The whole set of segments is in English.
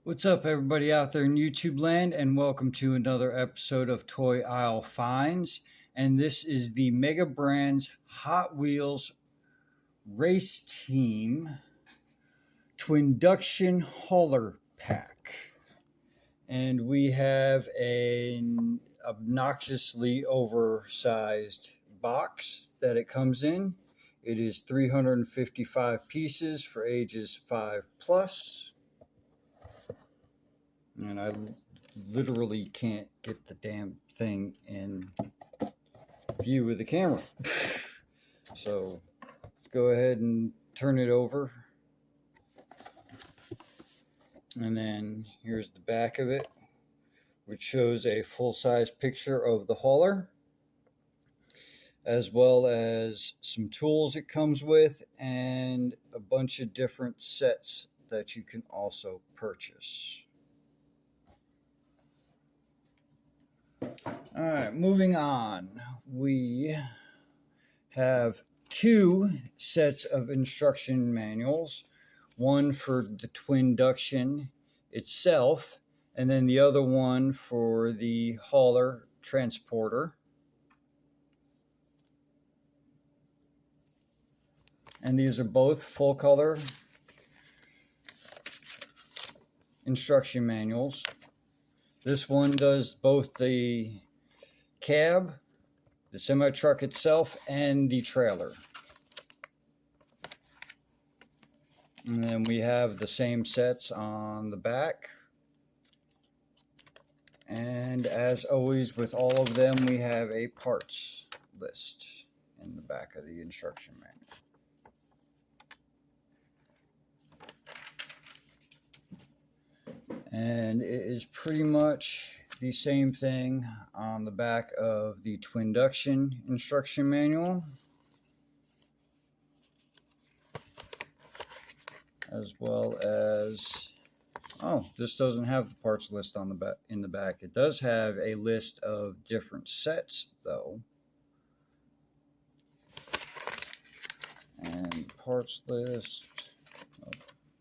What's up, everybody out there in YouTube land, and welcome to another episode of Toy Aisle Finds. And this is the Mega Brands Hot Wheels Race Team Twinduction Hauler Pack. And we have an obnoxiously oversized box that it comes in. It is 355 pieces for ages 5 plus. And I literally can't get the damn thing in view with the camera. So let's go ahead and turn it over. And then here's the back of it, which shows a full-size picture of the hauler, as well as some tools it comes with and a bunch of different sets that you can also purchase. All right, moving on. We have two sets of instruction manuals, one for the twinduction itself, and then the other one for the hauler transporter. And these are both full color instruction manuals. This one does both the cab, the semi-truck itself, and the trailer. And then we have the same sets on the back. And as always with all of them, we have a parts list in the back of the instruction manual. And it is pretty much the same thing on the back of the twinduction instruction manual, as well as, oh, this doesn't have the parts list on the back. In the back, it does have a list of different sets though, and parts list.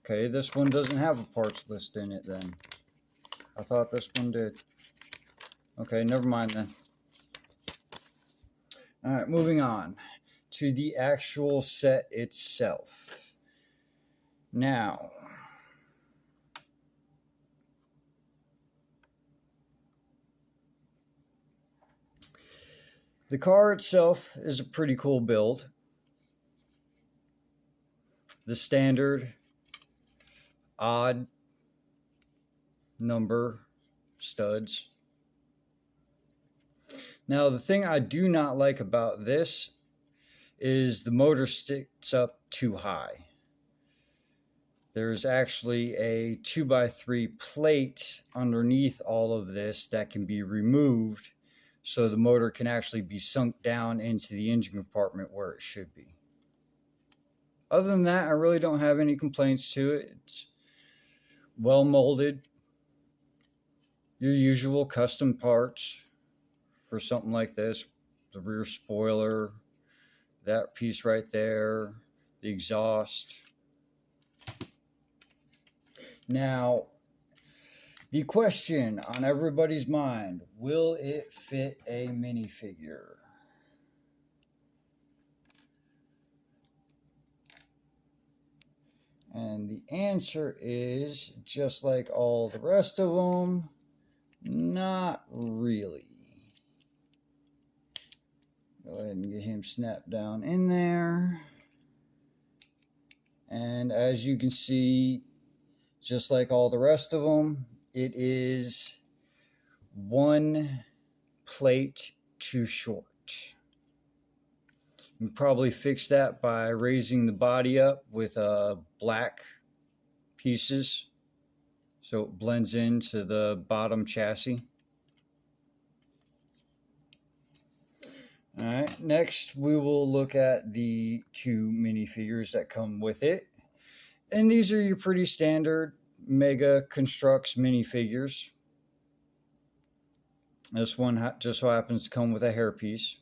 Okay, this one doesn't have a parts list in it then. I thought this one did. Okay, never mind then. All right, moving on to the actual set itself. Now, the car itself is a pretty cool build. The standard odd number studs. Now, the thing I do not like about this is the motor sticks up too high. There's actually a 2x3 plate underneath all of this that can be removed so the motor can actually be sunk down into the engine compartment where it should be. Other than that, I really don't have any complaints to it. It's well molded, your usual custom parts for something like this. The rear spoiler, that piece right there, the exhaust. Now, the question on everybody's mind, will it fit a minifigure? And the answer is, just like all the rest of them, not really. Go ahead and get him snapped down in there. And as you can see, just like all the rest of them, it is one plate too short. You can probably fix that by raising the body up with black pieces so it blends into the bottom chassis. All right, next we will look at the two minifigures that come with it. And these are your pretty standard Mega Constructs minifigures. This one just so happens to come with a hairpiece.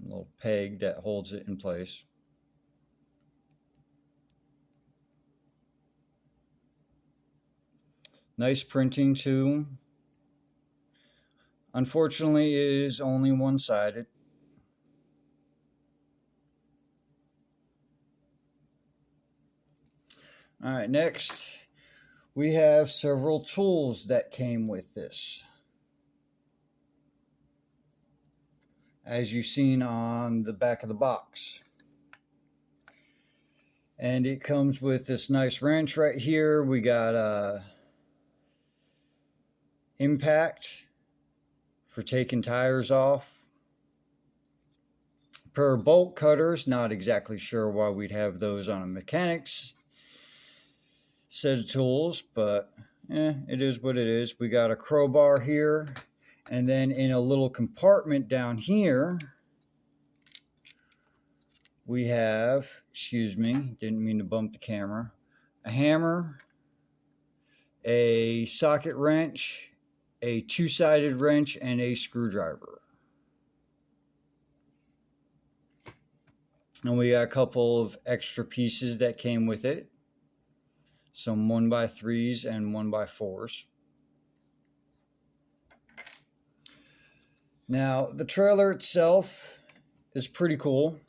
A little peg that holds it in place. Nice printing too. Unfortunately, it is only one-sided. All right, next we have several tools that came with this. As you've seen on the back of the box. And it comes with this nice wrench right here. We got a impact for taking tires off. Per bolt cutters, not exactly sure why we'd have those on a mechanic's set of tools, but it is what it is. We got a crowbar here, and then in a little compartment down here, we have, excuse me, didn't mean to bump the camera, a hammer, a socket wrench, a two-sided wrench, and a screwdriver. And we got a couple of extra pieces that came with it. Some 1x3s and 1x4s. Now, the trailer itself is pretty cool.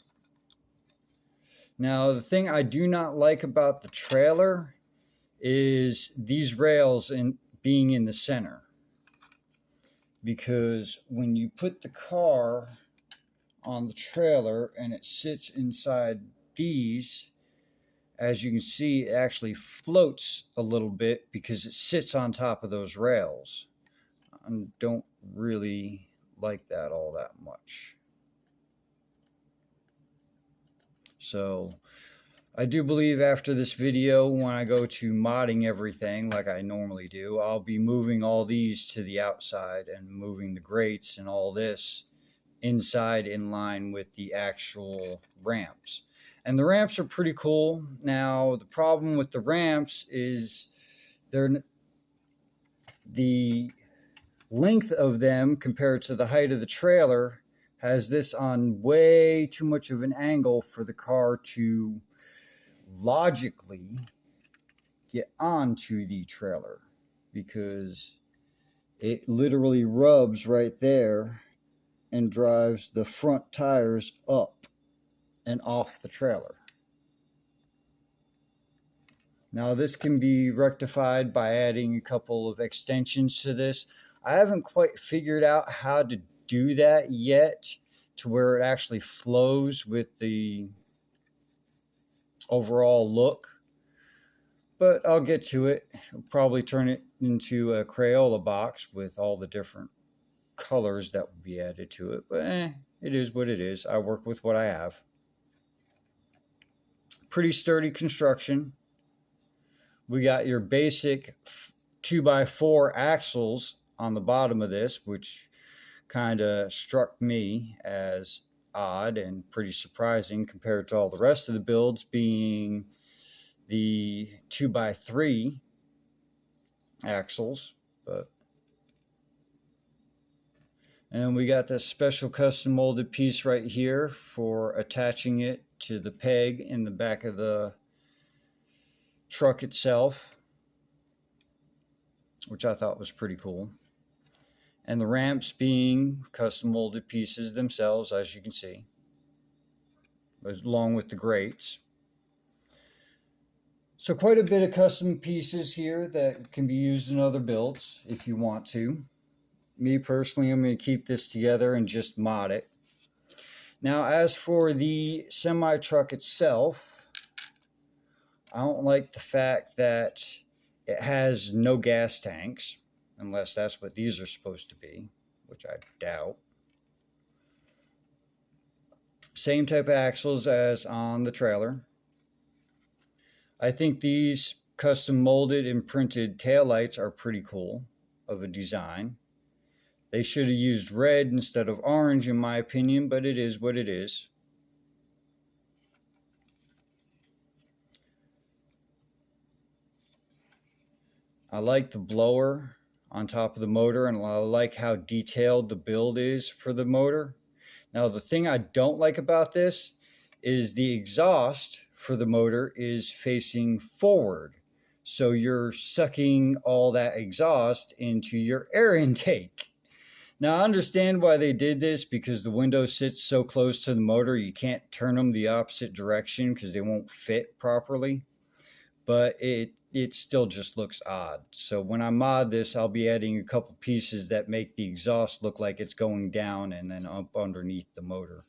Now, the thing I do not like about the trailer is these rails being in the center. Because when you put the car on the trailer and it sits inside these, as you can see, it actually floats a little bit because it sits on top of those rails. I don't really like that all that much. So I do believe after this video, when I go to modding everything like I normally do, I'll be moving all these to the outside and moving the grates and all this inside in line with the actual ramps. And the ramps are pretty cool. Now, the problem with the ramps is the length of them compared to the height of the trailer has this on way too much of an angle for the car to logically get onto the trailer, because it literally rubs right there and drives the front tires up and off the trailer. Now, this can be rectified by adding a couple of extensions to this. I haven't quite figured out how to do that yet to where it actually flows with the overall look, but I'll get to it. I'll probably turn it into a Crayola box with all the different colors that will be added to it, but it is what it is. I work with what I have. Pretty sturdy construction. We got your basic 2x4 axles on the bottom of this, which kind of struck me as odd and pretty surprising compared to all the rest of the builds being the 2x3 axles. And we got this special custom molded piece right here for attaching it to the peg in the back of the truck itself, which I thought was pretty cool. And the ramps being custom molded pieces themselves, as you can see, along with the grates. So quite a bit of custom pieces here that can be used in other builds if you want to. Me personally, I'm going to keep this together and just mod it. Now, as for the semi-truck itself, I don't like the fact that it has no gas tanks, unless that's what these are supposed to be, which I doubt. Same type of axles as on the trailer. I think these custom molded and printed taillights are pretty cool of a design. They should have used red instead of orange, in my opinion, but it is what it is. I like the blower on top of the motor, and I like how detailed the build is for the motor. Now, the thing I don't like about this is the exhaust for the motor is facing forward. So you're sucking all that exhaust into your air intake. Now, I understand why they did this, because the window sits so close to the motor, you can't turn them the opposite direction because they won't fit properly. But it still just looks odd. So when I mod this, I'll be adding a couple pieces that make the exhaust look like it's going down and then up underneath the motor.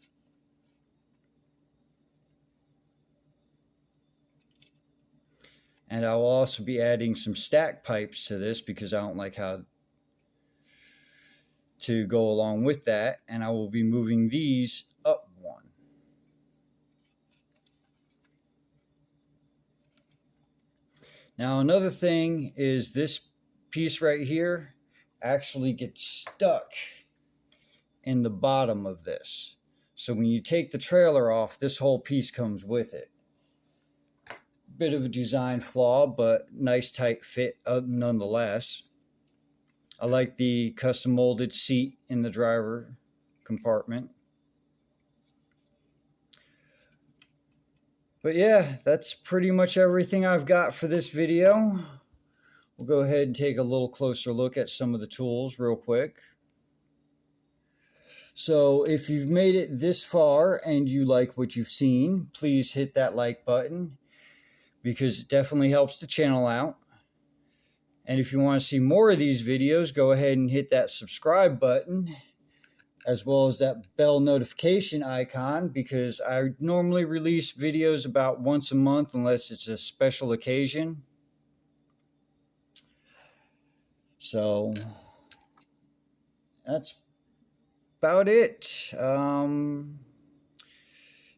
And I will also be adding some stack pipes to this because I don't like how to go along with that. And I will be moving these up one. Now another thing is this piece right here actually gets stuck in the bottom of this. So when you take the trailer off, this whole piece comes with it. Bit of a design flaw, but nice tight fit nonetheless. I like the custom molded seat in the driver compartment. But yeah, that's pretty much everything I've got for this video. We'll go ahead and take a little closer look at some of the tools real quick. So if you've made it this far and you like what you've seen, please hit that like button, because it definitely helps the channel out. And if you want to see more of these videos, go ahead and hit that subscribe button, as well as that bell notification icon, because I normally release videos about once a month unless it's a special occasion. So that's about it.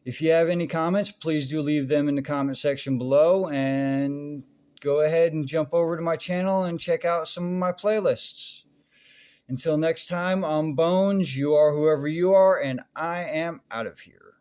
If you have any comments, please do leave them in the comment section below, and go ahead and jump over to my channel and check out some of my playlists. Until next time, I'm Bones, you are whoever you are, and I am out of here.